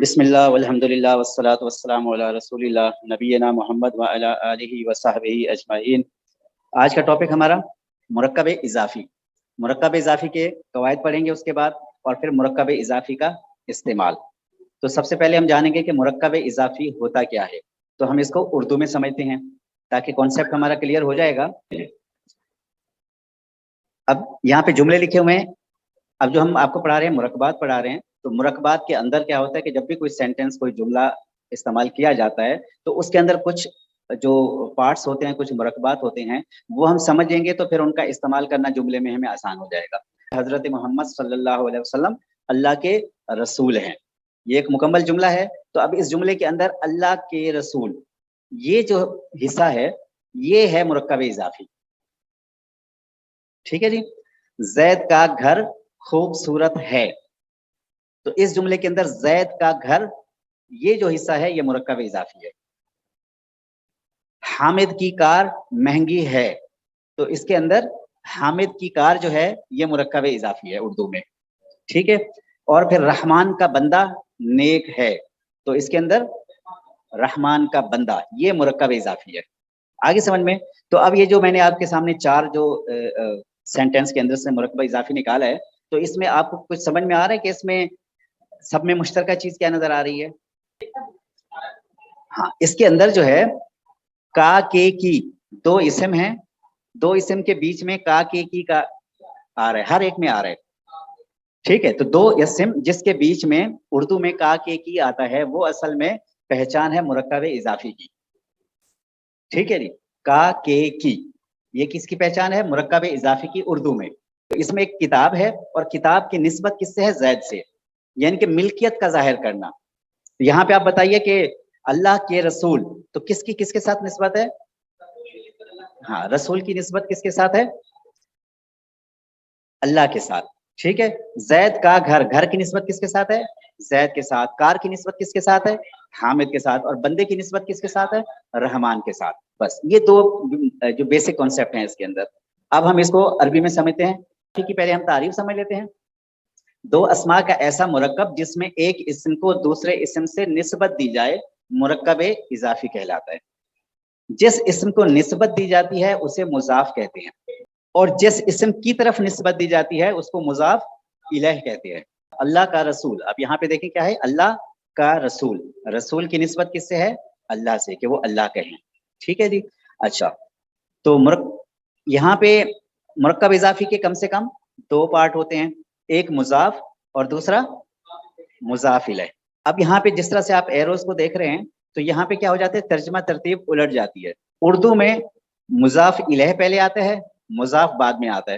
بسم اللہ والحمد للہ والصلاۃ والسلام علی رسول اللہ نبینا محمد وعلی آلہ وصحبہ اجمعین۔ آج کا ٹاپک ہمارا مرکب اضافی۔ مرکب اضافی کے قواعد پڑھیں گے اس کے بعد، اور پھر مرکب اضافی کا استعمال۔ تو سب سے پہلے ہم جانیں گے کہ مرکب اضافی ہوتا کیا ہے، تو ہم اس کو اردو میں سمجھتے ہیں تاکہ کانسیپٹ ہمارا کلیئر ہو جائے گا۔ اب یہاں پہ جملے لکھے ہوئے ہیں، اب جو ہم آپ کو پڑھا رہے ہیں مرکبات پڑھا رہے ہیں، تو مرکبات کے اندر کیا ہوتا ہے کہ جب بھی کوئی سینٹینس کوئی جملہ استعمال کیا جاتا ہے تو اس کے اندر کچھ جو پارٹس ہوتے ہیں، کچھ مرکبات ہوتے ہیں، وہ ہم سمجھیں گے تو پھر ان کا استعمال کرنا جملے میں ہمیں آسان ہو جائے گا۔ حضرت محمد صلی اللہ علیہ وسلم اللہ کے رسول ہیں، یہ ایک مکمل جملہ ہے۔ تو اب اس جملے کے اندر اللہ کے رسول، یہ جو حصہ ہے یہ ہے مرکب اضافی۔ ٹھیک ہے جی، زید کا گھر خوبصورت ہے، تو اس جملے کے اندر زید کا گھر یہ جو حصہ ہے یہ مرکب اضافی ہے۔ حامد کی کار مہنگی ہے، تو اس کے اندر حامد کی کار جو ہے یہ مرکب اضافی ہے اردو میں۔ ٹھیک ہے، اور پھر رحمان کا بندہ نیک ہے، تو اس کے اندر رحمان کا بندہ یہ مرکب اضافی ہے۔ آگے سمجھ میں؟ تو اب یہ جو میں نے آپ کے سامنے چار جو سینٹینس کے اندر سے مرکب اضافی نکالا ہے، تو اس میں آپ کو کچھ سمجھ میں آ رہا ہے کہ اس میں سب میں مشترکہ چیز کیا نظر آ رہی ہے؟ ہاں، اس کے اندر جو ہے کا کے کی دو اسم ہیں، دو اسم کے بیچ میں کا کے کی کا آ رہا ہے، ہر ایک میں آ رہا ہے۔ ٹھیک ہے، تو دو اسم جس کے بیچ میں اردو میں کا کے کی آتا ہے وہ اصل میں پہچان ہے مرکب اضافی کی۔ ٹھیک ہے جی، کا کے کی یہ کس کی پہچان ہے؟ مرکب اضافی کی اردو میں۔ تو اس میں ایک کتاب ہے، اور کتاب کی نسبت کس سے ہے؟ زید سے، یعنی کہ ملکیت کا ظاہر کرنا۔ یہاں پہ آپ بتائیے کہ اللہ کے رسول، تو کس کے ساتھ نسبت ہے؟ ہاں، رسول کی نسبت کس کے ساتھ ہے؟ اللہ کے ساتھ۔ ٹھیک ہے، زید کا گھر، گھر کی نسبت کس کے ساتھ ہے؟ زید کے ساتھ۔ کار کی نسبت کس کے ساتھ ہے؟ حامد کے ساتھ۔ اور بندے کی نسبت کس کے ساتھ ہے؟ رحمان کے ساتھ۔ بس یہ دو جو بیسک کانسیپٹ ہیں اس کے اندر۔ اب ہم اس کو عربی میں سمجھتے ہیں، ٹھیک ہے، پہلے ہم تعریف سمجھ لیتے ہیں۔ دو اسما کا ایسا مرکب جس میں ایک اسم کو دوسرے اسم سے نسبت دی جائے مرکب اضافی کہلاتا ہے۔ جس اسم کو نسبت دی جاتی ہے اسے مضاف کہتے ہیں، اور جس اسم کی طرف نسبت دی جاتی ہے اس کو مضاف الیہ کہتے ہیں۔ اللہ کا رسول، اب یہاں پہ دیکھیں کیا ہے؟ اللہ کا رسول، رسول کی نسبت کس سے ہے؟ اللہ سے، کہ وہ اللہ کہیں۔ ٹھیک ہے جی، اچھا، تو یہاں پہ مرکب اضافی کے کم سے کم دو پارٹ ہوتے ہیں، ایک مضاف اور دوسرا مضاف الیہ۔ اب یہاں پہ جس طرح سے آپ ایروز کو دیکھ رہے ہیں تو یہاں پہ کیا ہو جاتا ہے؟ ترجمہ ترتیب الٹ جاتی ہے۔ اردو میں مضاف الیہ پہلے آتا ہے، مضاف بعد میں آتا ہے،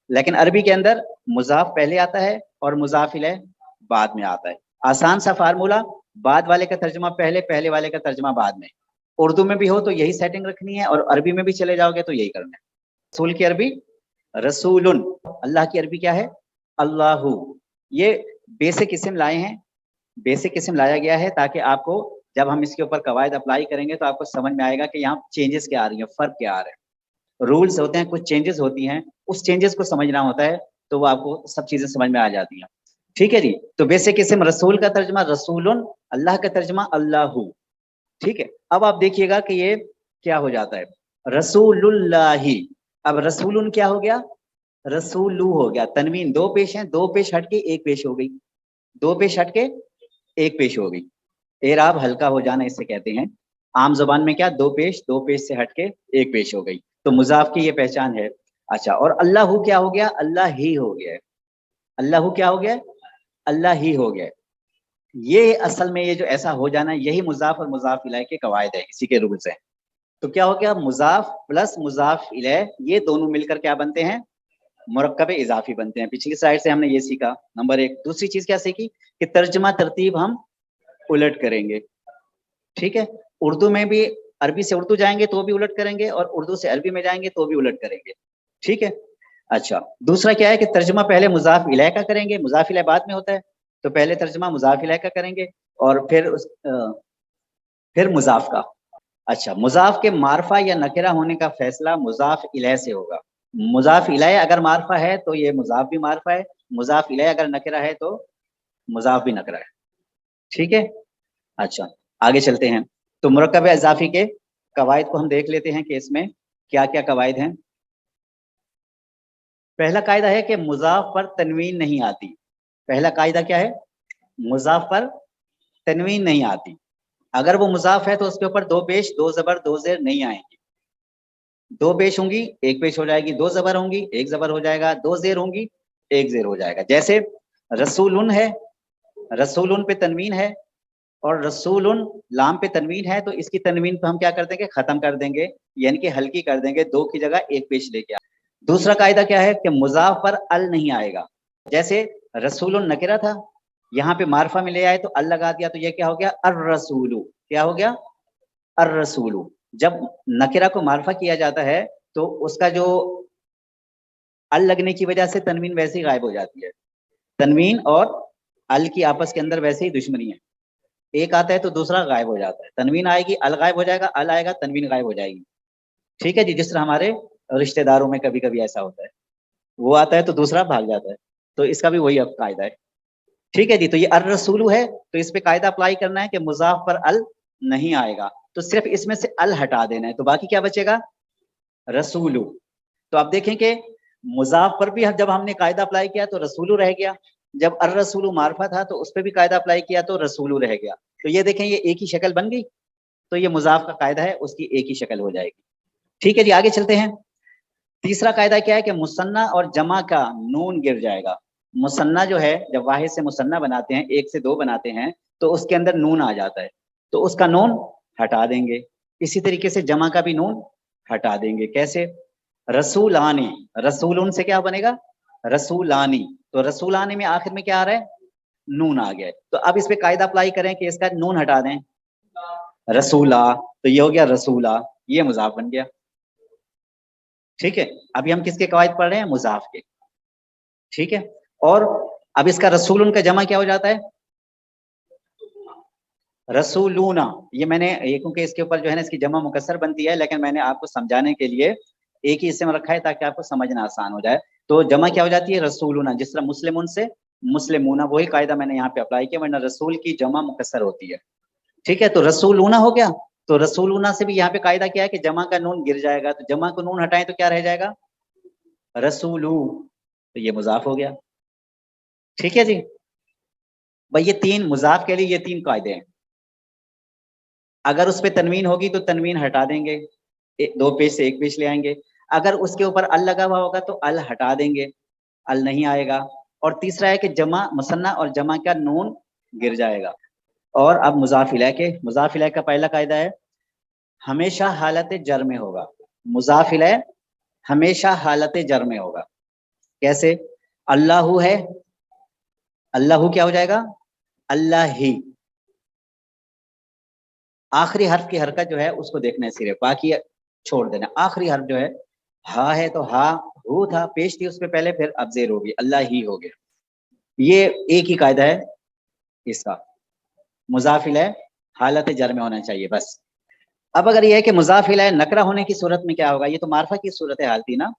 لیکن عربی کے اندر مضاف پہلے آتا ہے اور مضاف الیہ بعد میں آتا ہے۔ آسان سا فارمولا، بعد والے کا ترجمہ پہلے، پہلے والے کا ترجمہ بعد میں۔ اردو میں بھی ہو تو یہی سیٹنگ رکھنی ہے، اور عربی میں بھی چلے جاؤ گے تو یہی کرنا ہے۔ رسول کی عربی رسول، اللہ کی عربی کیا ہے؟ اللہ۔ یہ بیسک اسم لائے ہیں، بیسک اسم لایا گیا ہے تاکہ آپ کو جب ہم اس کے اوپر قواعد اپلائی کریں گے تو آپ کو سمجھ میں آئے گا کہ یہاں چینجز کیا آ رہی ہیں، فرق کیا آ رہا ہے۔ رولز ہوتے ہیں، کچھ چینجز ہوتی ہیں، اس چینجز کو سمجھنا ہوتا ہے تو وہ آپ کو سب چیزیں سمجھ میں آ جاتی ہیں۔ ٹھیک ہے جی، تو بیسک اسم رسول کا ترجمہ رسول، اللہ کا ترجمہ اللہ۔ ٹھیک ہے، اب آپ دیکھیے گا کہ یہ کیا ہو جاتا ہے؟ رسول اللہ۔ اب رسول کیا ہو گیا؟ رسولو ہو گیا، تنوین دو پیش ہیں، دو پیش ہٹ کے ایک پیش ہو گئی، دو پیش ہٹ کے ایک پیش ہو گئی۔ اعراب ہلکا ہو جانا اسے کہتے ہیں۔ عام زبان میں کیا؟ دو پیش سے ہٹ کے ایک پیش ہو گئی، تو مضاف کی یہ پہچان ہے۔ اچھا، اور اللہ کیا ہو گیا؟ اللہ ہی ہو گیا۔ اللہ کیا ہو گیا؟ اللہ ہی ہو گیا۔ یہ اصل میں یہ جو ایسا ہو جانا ہے یہی مضاف اور مضاف الیہ کے قواعد ہے، اسی کے رولز ہیں۔ تو کیا ہو گیا؟ مضاف پلس مضاف الیہ یہ دونوں مل کر کیا بنتے ہیں؟ مرکب اضافی بنتے ہیں۔ پچھلی سلائیڈ سے ہم نے یہ سیکھا، نمبر ایک۔ دوسری چیز کیا سیکھی؟ کہ ترجمہ ترتیب ہم الٹ کریں گے۔ ٹھیک ہے، اردو میں بھی عربی سے اردو جائیں گے تو بھی الٹ کریں گے، اور اردو سے عربی میں جائیں گے تو بھی الٹ کریں گے۔ ٹھیک ہے، اچھا، دوسرا کیا ہے کہ ترجمہ پہلے مضاف الیہ کا کریں گے، مضاف الیہ بعد میں ہوتا ہے، تو پہلے ترجمہ مضاف الیہ کا کریں گے اور پھر مضاف کا۔ اچھا، مضاف کے معرفہ یا نکرہ ہونے کا فیصلہ مضاف الیہ سے ہوگا۔ مضاف الیہ اگر معرفہ ہے تو یہ مضاف بھی معرفہ ہے، مضاف الیہ اگر نکرہ ہے تو مضاف بھی نکرہ ہے۔ ठीक है, अच्छा आगे चलते हैं। तो मुरक्कब इजाफी के कवायद को हम देख लेते हैं कि इसमें क्या क्या कवायद हैं। पहला कायदा है कि मुजाफ पर तनवीन नहीं आती। पहला कायदा क्या है? मुजाफ पर तनवीन नहीं आती। अगर वो मुजाफ है तो उसके ऊपर दो पेश, दो जबर, दो जेर नहीं आएंगी। दो पेश होंगी, एक पेश हो जाएगी, दो जबर होंगी, एक जबर हो जाएगा, दो जेर होंगी, एक जेर हो जाएगा। जैसे रसूलुन है, रसूलुन पे तनवीन है और रसूलुन लाम पे तनवीन है, तो इसकी तनवीन को हम क्या कर देंगे? खत्म कर देंगे, यानी कि हल्की कर देंगे, दो की जगह एक पेश लेके। दूसरा कायदा क्या है कि मुजाफ पर अल नहीं आएगा। जैसे रसूलुन नकिरा था, यहाँ पे मारफा में ले आए तो अल लगा दिया, तो ये क्या हो गया? अर रसूलु। क्या हो गया? अर रसूलु। जब नकिरा को मारफा किया जाता है तो उसका जो अल लगने की वजह से तनवीन वैसे ही गायब हो जाती है। तनवीन और अल की आपस के अंदर वैसे ही दुश्मनी है, एक आता है तो दूसरा गायब हो जाता है। तनवीन आएगी, अल गायब हो जाएगा, अल आएगा, तनवीन गायब हो जाएगी। ठीक है जी, जिस तरह हमारे रिश्तेदारों में कभी कभी ऐसा होता है, वो आता है तो दूसरा भाग जाता है, तो इसका भी वही अब कायदा है। ठीक है जी, तो ये अर रसूलु है, तो इस पे कायदा अप्लाई करना है कि मुजाफ पर अल नहीं आएगा, तो सिर्फ इसमें से अल हटा देना है, तो बाकी क्या बचेगा? रसूलु। तो आप देखें कि मुजाफ पर भी जब हमने कायदा अप्लाई किया तो रसूलु रह गया, जब अर रसूलु मारफा था तो उस पर भी कायदा अप्लाई किया तो रसूलु रह गया। तो ये देखें, ये एक ही शक्ल बन गई, तो ये मुजाफ का कायदा है, उसकी एक ही शक्ल हो जाएगी। ठीक है जी, आगे चलते हैं। तीसरा कायदा क्या है कि मुसन्ना और जमा का नून गिर जाएगा। मुसन्ना जो है, जब वाहिद से मुसन्ना बनाते हैं, एक से दो बनाते हैं, तो उसके अंदर नून आ जाता है, तो उसका नून हटा देंगे। इसी तरीके से जमा का भी नून हटा देंगे। कैसे? रसूलानी, रसूलुन से क्या बनेगा? रसूलानी, तो रसूलानी में आखिर में क्या आ रहा है? नून आ गया है। तो अब इस पे कायदा अप्लाई करें कि इसका नून हटा दें, रसूला, तो ये हो गया रसूला, ये मुजाफ बन गया। ठीक है, अभी हम किसके कवायद पढ़ रहे हैं? मुजाफ के। ठीक है, और अब इसका रसूलुन का जमा क्या हो जाता है? रसूलूना। ये मैंने क्योंकि इसके ऊपर जो है ना इसकी जमा मुकस्सर बनती है, लेकिन मैंने आपको समझाने के लिए एक ही इसम रखा है ताकि आपको समझना आसान हो जाए। तो जमा क्या हो जाती है? रसूलूना। जिस तरह मुस्लिमुन से मुस्लिमूना, वही कायदा मैंने यहाँ पे अप्लाई किया, वरना रसूल की जमा मुकस्सर होती है। ठीक है, तो रसूलूना हो गया। तो रसूलूना से भी यहाँ पे कायदा क्या है कि जमा का नून गिर जाएगा, तो जमा को नून हटाएं तो क्या रह जाएगा? रसूलू, तो ये मुजाफ हो गया। ठीक है जी भाई, ये तीन मुजाफ के लिए ये तीन कायदे हैं। अगर उस पर तनवीन होगी तो तनवीन हटा देंगे, दो पेश से एक पेश ले आएंगे। अगर उसके ऊपर अल लगा हुआ होगा तो अल हटा देंगे, अल नहीं आएगा। और तीसरा है कि जमा, मुसन्ना और जमा का नून गिर जाएगा। और अब मुजाफ इलैह के, मुजाफ इलैह का पहला कायदा है हमेशा हालत जर में होगा। मुजाफ इलैह हमेशा हालत जर में होगा। कैसे? अल्लाहु है, अल्लाहु क्या हो जाएगा? अल्लाह ही। आखिरी हर्फ की हरकत जो है उसको देखना है सिर्फ, बाकी छोड़ देना। आखिरी हर्फ जो है, हा है तो हा, हु था, पेश थी उसमें पहले, फिर अब जेर होगी, अल्लाह ही हो गया। ये एक ही कायदा है इसका, मुजाफ इलैह हालत जर में होना चाहिए बस। अब अगर ये है कि मुजाफ इलैह नकरा होने की सूरत में क्या होगा? ये तो मारफा की सूरत हाल थी ना,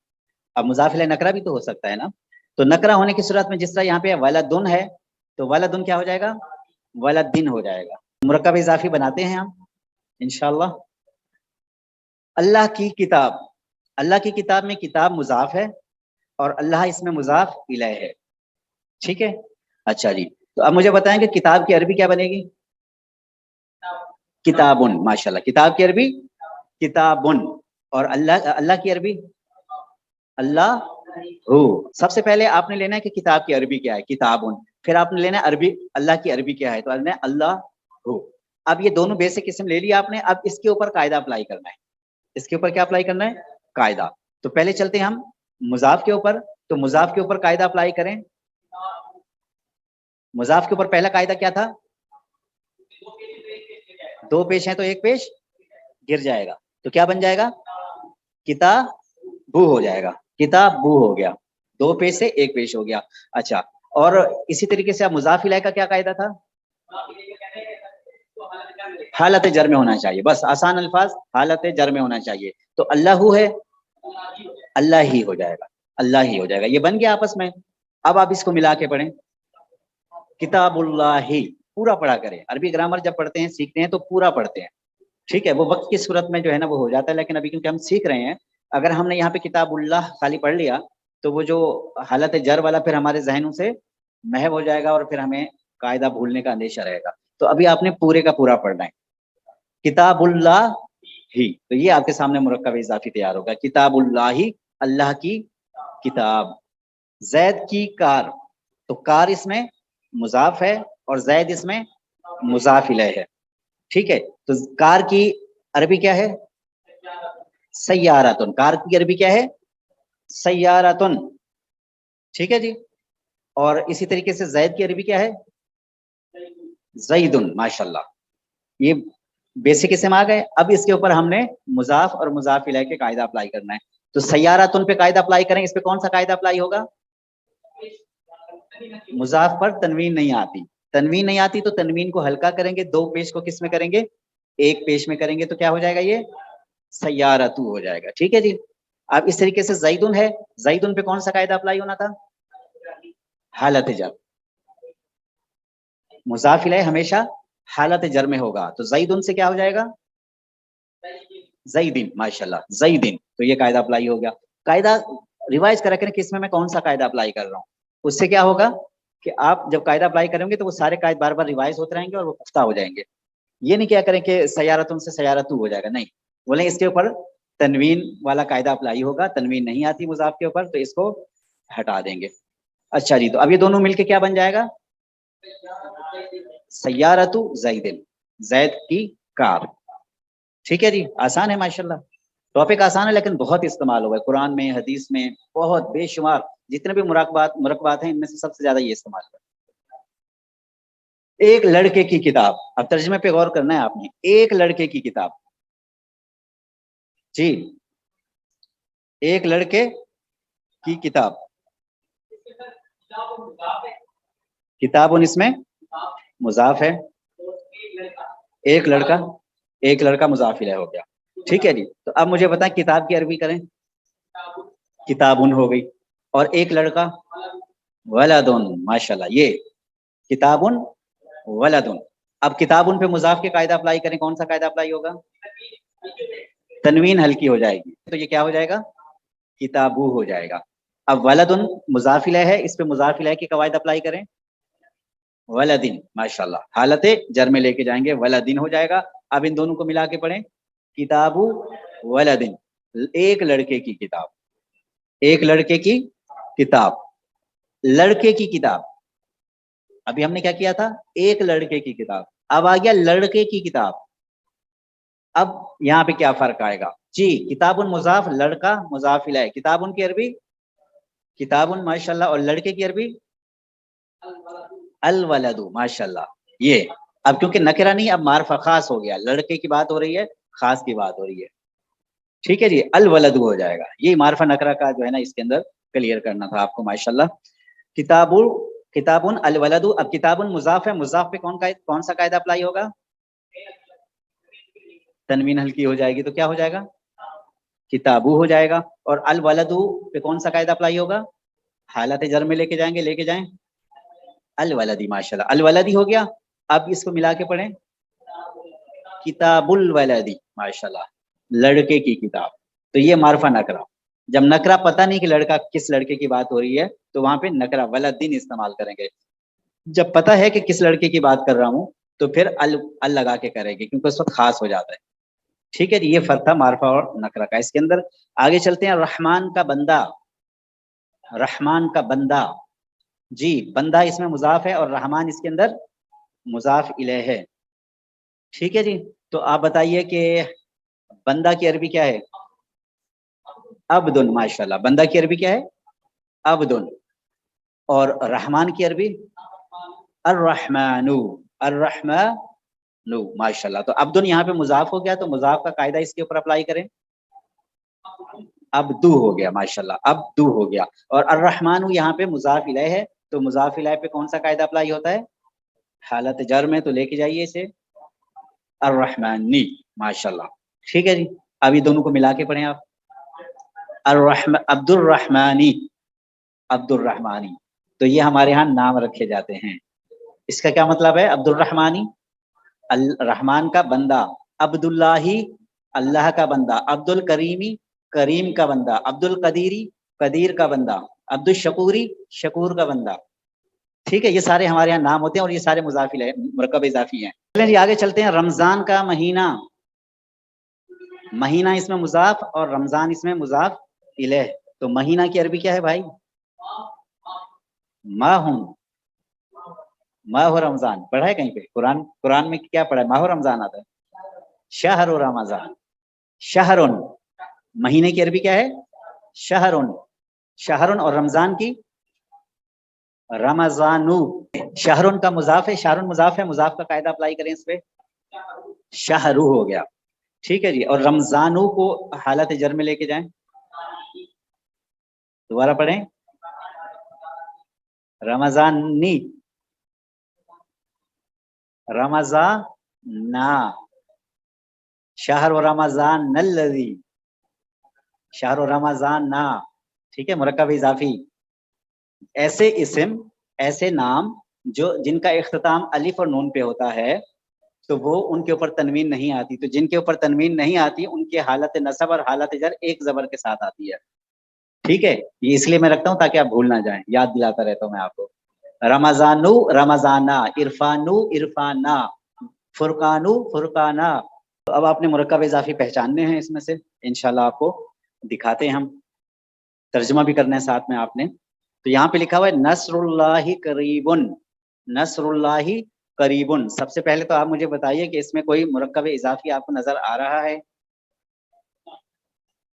अब मुजाफ इलैह नकरा भी तो हो सकता है ना। तो नकरा होने की सूरत में जिस तरह यहाँ पे वलदुन है, तो वलदुन क्या हो जाएगा? वलदिन हो जाएगा। मुरक्कब इजाफी बनाते हैं हम इंशाल्लाह। अल्लाह की किताब, अल्लाह की किताब में किताब मुजाफ है और अल्लाह इसमें मुजाफ इलैह है। ठीक है, अच्छा जी, तो अब मुझे बताएं कि किताब की अरबी क्या बनेगी? किताबुन, माशाल्लाह। किताब की अरबी किताबुन, और अल्लाह, अल्लाह की अरबी अल्लाह हो। सबसे पहले आपने लेना है कि किताब की अरबी क्या है? किताबुन। फिर आपने लेना है अरबी, अल्लाह की अरबी क्या है? तो अल्लाह हो। अब ये दोनों बेसिक किस्म ले लिया आपने, अब इसके ऊपर कायदा अप्लाई करना है। इसके ऊपर क्या अप्लाई करना है? कायदा। तो पहले चलते हैं हम मुजाफ के ऊपर, तो मुजाफ के ऊपर कायदा अप्लाई करें। मुजाफ के ऊपर पहला कायदा क्या था? दो पेश है तो एक पेश गिर जाएगा, तो क्या बन जाएगा? किताबू हो जाएगा, किताबू हो गया, दो पेश से एक पेश हो गया। अच्छा, और इसी तरीके से अब मुजाफ इलैह का क्या कायदा था? हालत जर में होना चाहिए, बस आसान अल्फाज, हालत जर में होना चाहिए। तो अल्लाहू है, अल्लाह ही हो जाएगा, अल्लाह ही हो जाएगा, ये बन गया आपस में। अब आप इसको मिला के पढ़ें, किताबुल्लाही, पूरा पढ़ा करें। अरबी ग्रामर जब पढ़ते हैं सीखते हैं तो पूरा पढ़ते हैं, ठीक है। वो वक्त की सूरत में जो है ना वो हो जाता है, लेकिन अभी क्योंकि हम सीख रहे हैं, अगर हमने यहाँ पे किताबुल्लाह खाली पढ़ लिया तो वो जो हालत जर वाला फिर हमारे जहनों से महव हो जाएगा और फिर हमें कायदा भूलने का अंदेशा रहेगा। तो अभी आपने पूरे का पूरा पढ़ना है, किताबुल्लाह ही। तो ये आपके सामने मुरक्कब इजाफी तैयार होगा, किताबुल्लाह ही, अल्लाह की किताब। जैद की कार, तो कार इसमें मुजाफ है और जैद इसमें मुजाफ इलैह है, ठीक है। तो कार की अरबी क्या है? सय्यारतुन। कार की अरबी क्या है? सय्यारतुन, ठीक है जी। और इसी तरीके से जैद की अरबी क्या है? ज़ैदुन, माशाल्लाह। ये बेसिक इसम आ गए। अब इसके ऊपर हमने मुजाफ और मुजाफ इलैह के कायदा अप्लाई करना है। तो सय्यारतुन पे कायदा अप्लाई करें, इस पे कौन सा कायदा अप्लाई होगा? मुजाफ पर तनवीन नहीं आती, तनवीन नहीं आती तो तनवीन को हल्का करेंगे, दो पेश को किस में करेंगे? एक पेश में करेंगे, तो क्या हो जाएगा? ये सय्यारतु हो जाएगा, ठीक है जी। अब इस तरीके से ज़ैदुन है, ज़ैदुन पे कौन सा कायदा अप्लाई होना था? हालत जर। मुजाफ इलैह हमेशा हालत जर में होगा, तो ज़ैदुन से क्या हो जाएगा? ज़ैदिन, माशाल्लाह, ज़ैदिन। तो ये कायदा अप्लाई हो गया। कायदा रिवाइज करा करें किस में मैं कौन सा कायदा अप्लाई कर रहा हूँ। उससे क्या होगा कि आप जब कायदा अप्लाई करेंगे तो वो सारे कायदे बार बार रिवाइज होते रहेंगे और वो पुख्ता हो जाएंगे। ये नहीं क्या करें कि सयारतुन से सयारतु हो जाएगा, नहीं, बोले इसके ऊपर तनवीन वाला कायदा अप्लाई होगा। तनवीन नहीं आती मुजाफ के ऊपर तो इसको हटा देंगे। अच्छा जी, तो अब ये दोनों मिलके क्या बन जाएगा? सयारतु ज़ैदिन, जैद की कार, ठीक है जी। आसान है माशाल्लाह, टॉपिक आसान है लेकिन बहुत इस्तेमाल हुआ है कुरान में, हदीस में, बहुत बेशुमार जितने भी मुराकबात हैं इनमें से सबसे ज्यादा ये इस्तेमाल हुआ है। एक लड़के की किताब, अब तर्जुमे पे गौर करना है आपने। एक लड़के की किताब जी, एक लड़के की किताब, किताबुन इसमें मुजाफ है, एक लड़का, एक लड़का मुजाफ इलैह हो गया, ठीक है जी। तो अब मुझे बताएं किताब की अरबी करें, किताबुन हो गई, और एक लड़का वलदुन, माशाल्लाह, ये किताबुन वलदुन। अब किताबुन पे मुजाफ के कायदा अप्लाई करें, कौन सा कायदा अप्लाई होगा? तनवीन हल्की हो जाएगी तो ये क्या हो जाएगा? किताबू हो जाएगा। अब वलदुन मुजाफ इलैह है, इस पे मुजाफ इलैह की कवायद अप्लाई करें, वलदिन, माशाल्लाह, हालत जर में लेके जाएंगे, वलदिन हो जाएगा। अब इन दोनों को मिला के पढ़ें, किताबू वलदिन, एक लड़के की किताब, एक लड़के की किताब, लड़के की किताब। अभी हमने क्या किया था? एक लड़के की किताब, अब आ गया लड़के की किताब। अब यहाँ पे क्या फर्क आएगा जी? किताबुन मुजाफ, लड़का मुजाफ इलैह, किताबुन की अरबी किताबुन, माशाल्लाह, और लड़के की अरबी अल वलदु, माशाल्लाह। ये अब क्योंकि नकरा नहीं, अब मारफा खास हो गया, लड़के की बात हो रही है, खास की बात हो रही है, ठीक है जी। अल वलदु हो जाएगा। ये मारफा नकरा का जो है ना इसके अंदर क्लियर करना था आपको, माशाल्लाह। किताबुल किताबुन अल वलदु। अब किताबुन मुजाफ है, मुजाफ पे कौन सा कायदा अप्लाई होगा? तनवीन हल्की हो जाएगी तो क्या हो जाएगा? किताबू हो जाएगा। और अल वलदु पे कौन सा कायदा अप्लाई होगा? हालत जर में लेके जाएंगे, लेके जाएं, अल वलदी, माशाल्लाह, अल वलदी हो गया। अब इसको मिला के पढ़ें, किताबुल वलदी, माशाल्लाह, लड़के की किताब। तो ये मारफा नकरा, जब नकरा पता नहीं कि लड़का किस लड़के की बात हो रही है तो वहां पे नकरा वलदिन इस्तेमाल करेंगे। जब पता है कि किस लड़के की बात कर रहा हूं तो फिर अल लगा के करेंगे क्योंकि उस वक्त खास हो जाता है, ठीक है जी। ये फर्क था मारफा और नकरा का इसके अंदर। आगे चलते हैं, रहमान का बंदा, रहमान का बंदा जी, बंदा इसमें मुजाफ है और रहमान इसके अंदर मुजाफ इलैह है, ठीक है जी। तो आप बताइए कि बंदा की अरबी क्या है? अब्दुन, माशाल्लाह, बंदा की अरबी क्या है? अब्दुन। और रहमान की अरबी अर्रहमानु, अर्रहमानु, माशाल्लाह। तो अब्दुन यहाँ पे मुजाफ हो गया तो मुजाफ का कायदा इसके ऊपर अप्लाई करें, अब्दू हो गया, माशाल्लाह, अब्दू हो गया। और अर्रहमानु यहाँ पे मुजाफ इलैह है तो मुजाफ इलैह पे कौन सा कायदा अप्लाई होता है? हालत जर में, तो लेके जाइए इसे, अर्रहमानी, माशाल्लाह, ठीक है जी। अभी दोनों को मिला के पढ़ें आप, अब्दुर रहमानी, अब्दुर रहमानी। तो ये हमारे यहाँ नाम रखे जाते हैं, اس کا کیا مطلب ہے؟ عبدالرحمانی الرحمان کا بندہ، عبداللہی اللہ کا بندہ، عبد الکریمی کریم کا بندہ، عبد القدیری قدیر کا بندہ، عبد الشکوری شکور کا بندہ. ٹھیک ہے، یہ سارے ہمارے یہاں نام ہوتے ہیں اور یہ سارے مضاف الیہ مرکب اضافی ہیں. چلیں جی آگے چلتے ہیں. رمضان کا مہینہ، مہینہ اس میں مضاف اور رمضان اس میں مضاف الیہ. تو مہینہ کی عربی کیا ہے بھائی؟ ماہ، ماہ رمضان. پڑھا ہے کہیں پہ قرآن میں کیا پڑھا ہے؟ ماہ رمضان آتا ہے. شہر رمضان، شہرن مہینے کی عربی کیا ہے؟ شہرن. شہرن اور رمضان کی رمضانو. شہرن کا مضاف ہے، شہرن مضاف ہے، مضاف کا قاعدہ اپلائی کریں اس پہ، شہرو ہو گیا. ٹھیک ہے جی. اور رمضانو کو حالت جر میں لے کے جائیں، دوبارہ پڑھیں، رمضانی، رمضان نا، شہر و رمضان الذی، شہر و رمضان نا. ٹھیک ہے، مرکب اضافی. ایسے اسم، ایسے نام جو جن کا اختتام الف اور نون پہ ہوتا ہے تو وہ ان کے اوپر تنوین نہیں آتی. تو جن کے اوپر تنوین نہیں آتی ان کی حالت نصب اور حالت جر ایک زبر کے ساتھ آتی ہے. ٹھیک ہے، یہ اس لیے میں رکھتا ہوں تاکہ آپ بھول نہ جائیں، یاد دلاتا رہتا ہوں میں آپ کو. رمضانو رمضانہ، عرفانو عرفانہ، فرقانو فرقانہ. اب آپ نے مرکب اضافی پہچاننے ہیں اس میں سے، انشاءاللہ آپ کو دکھاتے ہیں ہم، ترجمہ بھی کرنا ہے ساتھ میں آپ نے. تو یہاں پہ لکھا ہوا ہے نصر اللہ قریبن، نصر اللہ قریبن. سب سے پہلے تو آپ مجھے بتائیے کہ اس میں کوئی مرکب اضافی آپ کو نظر آ رہا ہے؟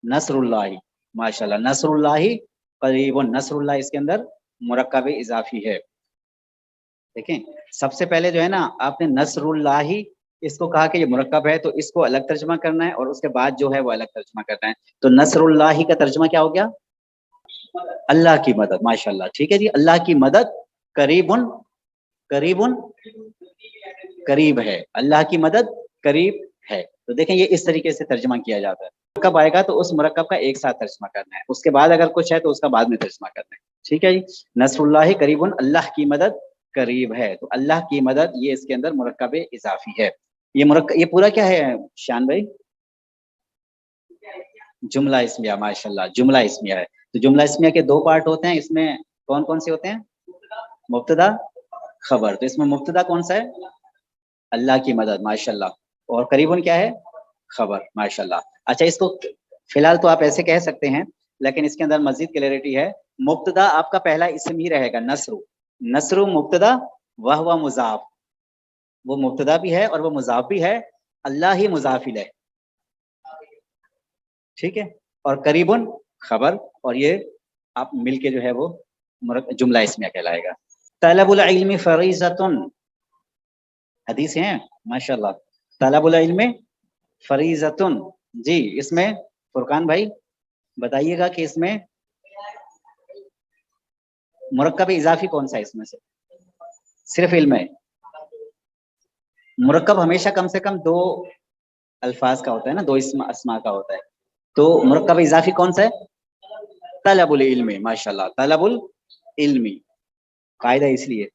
نصر اللہ، ماشاءاللہ، نصر اللہ قریبن، نصر اللہ اس کے اندر مرکب اضافی ہے. دیکھیں سب سے پہلے جو ہے نا آپ نے نصر اللہ اس کو کہا کہ یہ مرکب ہے تو اس کو الگ ترجمہ کرنا ہے اور اس کے بعد جو ہے وہ الگ ترجمہ کرنا ہے. تو نصر اللہ کا ترجمہ کیا ہو گیا؟ اللہ کی مدد. ماشاءاللہ، ٹھیک ہے جی. اللہ کی مدد قریبن، قریبن قریب ہے، اللہ کی مدد قریب ہے. تو دیکھیں یہ اس طریقے سے ترجمہ کیا جاتا ہے. مرکب آئے گا تو اس مرکب کا ایک ساتھ ترجمہ کرنا ہے، اس کے بعد اگر کچھ ہے تو اس کا بعد میں ترجمہ کرنا ہے. ٹھیک ہے جی. نصر اللہ قریبن، اللہ کی مدد قریب ہے. تو اللہ کی مدد یہ اس کے اندر مرکب اضافی ہے. یہ پورا کیا ہے شان بھائی؟ جملہ اسمیہ. ماشاءاللہ، جملہ اسمیہ ہے. تو جملہ اسمیہ کے دو پارٹ ہوتے ہیں، اس میں کون کون سے ہوتے ہیں؟ مبتدا خبر. تو اس میں مبتدا کون سا ہے؟ اللہ کی مدد. ماشاءاللہ. اور قریبن کیا ہے؟ خبر. ماشاءاللہ. اچھا، اس کو فی الحال تو آپ ایسے کہہ سکتے ہیں لیکن اس کے اندر مزید کلیئرٹی ہے. مبتدا آپ کا پہلا اسم ہی رہے گا، نصر. نصر مبتدا وہو مضاف، وہ مبتدا بھی ہے اور وہ مضاف بھی ہے، اللہ ہی مضاف الیہ. ٹھیک ہے. اور قریبن خبر، اور یہ آپ مل کے جو ہے وہ جملہ اسمیہ کہلائے گا. طلب العلم فریضۃ، حدیث ہیں ماشاءاللہ. طلب العلم فریضۃ. جی اس میں فرقان بھائی بتائیے گا کہ اس میں مرکب اضافی کون سا ہے اس میں سے؟ صرف علم ہے. مرکب ہمیشہ کم سے کم دو الفاظ کا ہوتا ہے نا، دو اسما کا ہوتا ہے. تو مرکب اضافی کون سا ہے؟ طلب العلم. ماشاءاللہ، طلب العلم. قاعدہ اس لیے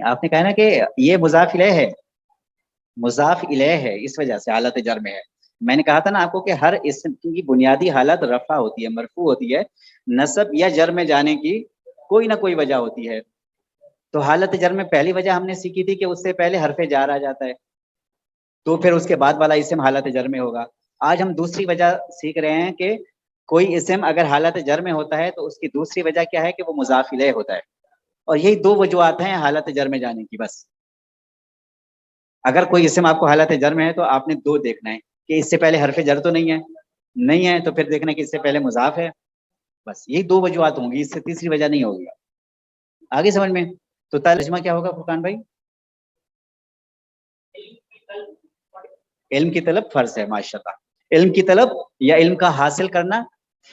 آپ نے کہا نا کہ یہ مضاف الیہ ہے، مضاف الیہ ہے، اس وجہ سے حالت جر میں ہے. میں نے کہا تھا نا آپ کو کہ ہر اسم کی بنیادی حالت رفع ہوتی ہے، مرفوع ہوتی ہے. نصب یا جر میں جانے کی کوئی نہ کوئی وجہ ہوتی ہے. تو حالت جر میں پہلی وجہ ہم نے سیکھی تھی کہ اس سے پہلے حرف جار آ جاتا ہے، تو پھر اس کے بعد والا اسم حالت جر میں ہوگا. آج ہم دوسری وجہ سیکھ رہے ہیں کہ کوئی اسم اگر حالت جر میں ہوتا ہے تو اس کی دوسری وجہ کیا ہے کہ وہ مضاف الیہ ہوتا ہے. اور یہی دو وجوہات ہیں حالت جر میں جانے کی بس. اگر کوئی اسم آپ کو حالت جر میں ہے تو آپ نے دو دیکھنا ہے کہ اس سے پہلے حرف جر تو نہیں ہے تو پھر دیکھنا کہ اس سے پہلے مضاف ہے. بس یہی دو وجوہات ہوں گی، اس سے تیسری وجہ نہیں ہوگی. آگے سمجھ میں؟ تو ترجمہ کیا ہوگا فرقان بھائی؟ علم کی طلب فرض ہے. ماشاءاللہ، علم کی طلب یا علم کا حاصل کرنا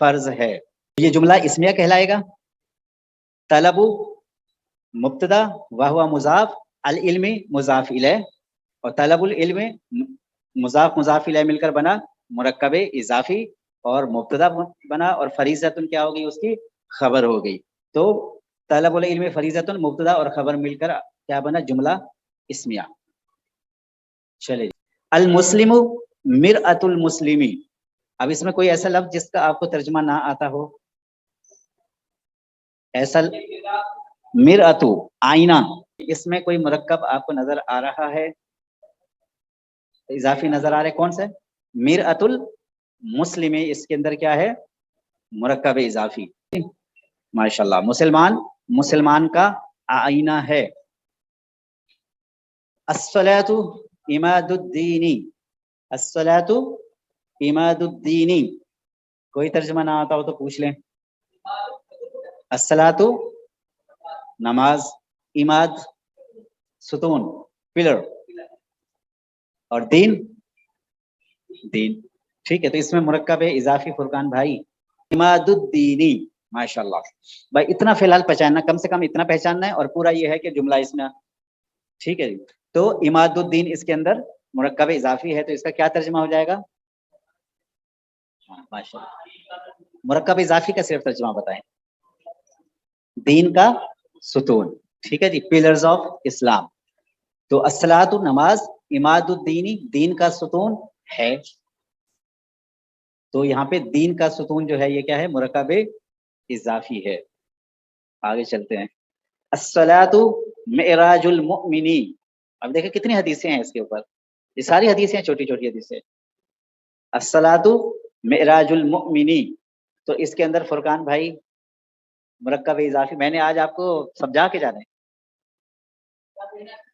فرض ہے. یہ جملہ اسمیہ کہلائے گا. طلب مبتدا وہو مضاف، العلم مضاف الیہ، اور طلب العلم مضاف مضاف الیہ مل کر بنا مرکب اضافی، اور مبتدا بنا، اور فریضۃ کیا ہو گئی؟ اس کی خبر ہو گئی. تو तलब इल्म फरीज़तुन मुब्तदा और खबर मिलकर क्या बना, जुमला इस्मिया। चलिए, अल मुस्लिमु मिरअतुल मुस्लिमी। अब इसमें कोई ऐसा लफ्ज जिसका आपको तर्जुमा ना आता हो, ऐसा मिरअतु आईना, इसमें कोई मुरक्कब आपको नजर आ रहा है, इजाफी नजर आ रहा है, कौन सा? मिरअतुल मुस्लिमी, इसके अंदर क्या है, मुरक्कब इजाफी। माशाल्लाह, मुसलमान मुसलमान का आईना है। अस्सलातु इमादुद्दीनी, अस्सलातु इमादुद्दीनी, कोई तर्जुमा ना आता हो तो पूछ लें। अस्सलातु नमाज, इमाद सुतून पिलर, और दीन दीन। ठीक है, तो इसमें मुरक्कब है इजाफी फुरकान भाई, इमादुद्दीनी। माशाल्लाह भाई, इतना फिलहाल पहचानना, कम से कम इतना पहचानना है, और पूरा ये है कि जुमला इसमें। ठीक है जी, तो इमादुद्दीन इसके अंदर मुरक्कब इजाफी है, तो इसका क्या तर्जुमा हो जाएगा? माशाल्लाह, मुरक्कब इजाफी का सिर्फ तर्जुमा बताएं, दीन का सुतून। ठीक है जी, पिलर्स ऑफ इस्लाम। तो अस्सलातु नमाज, इमादुद्दीनी दीन का सुतून है। तो यहाँ पे दीन का सुतून जो है ये क्या है, मुरक्कब इजाफी है। आगे चलते हैं, अस्सलातु मिअराजुल मुमिनी। अब देखिए कितनी हदीसें हैं इसके ऊपर, ये सारी हदीसें छोटी छोटी हदीसें। अस्सलातु मिअराजुल मुमिनी, तो इसके अंदर फुरकान भाई मुरक्कब इजाफी, मैंने आज आपको समझा के जाना है,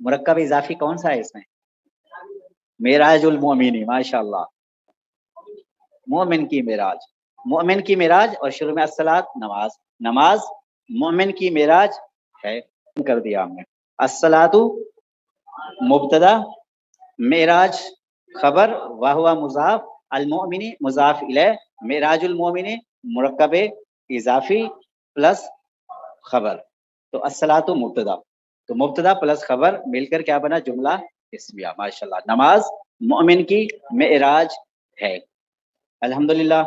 मुरक्कब इजाफी कौन सा है इसमें? मिअराजुल मुमिनी। माशाल्लाह, मोमिन की मिराज, मोमिन की मिराज, और शुरू में अस्सलात नमाज, नमाज मोमिन की मिराज है, कर दिया हमने। अस्सलातु मुब्तदा, मिराज खबर, वहुवा मुजाफ, अल मोमिनी मुजाफ इलैह, मिराजुल मोमिनी मुरक्कब इजाफी प्लस खबर। तो अस्सलातु मुब्तदा, तो मुब्तदा प्लस खबर मिलकर क्या बना, जुमला इस्मिया। माशाल्लाह, नमाज मोमिन की मिराज है। अल्हम्दुलिल्लाह।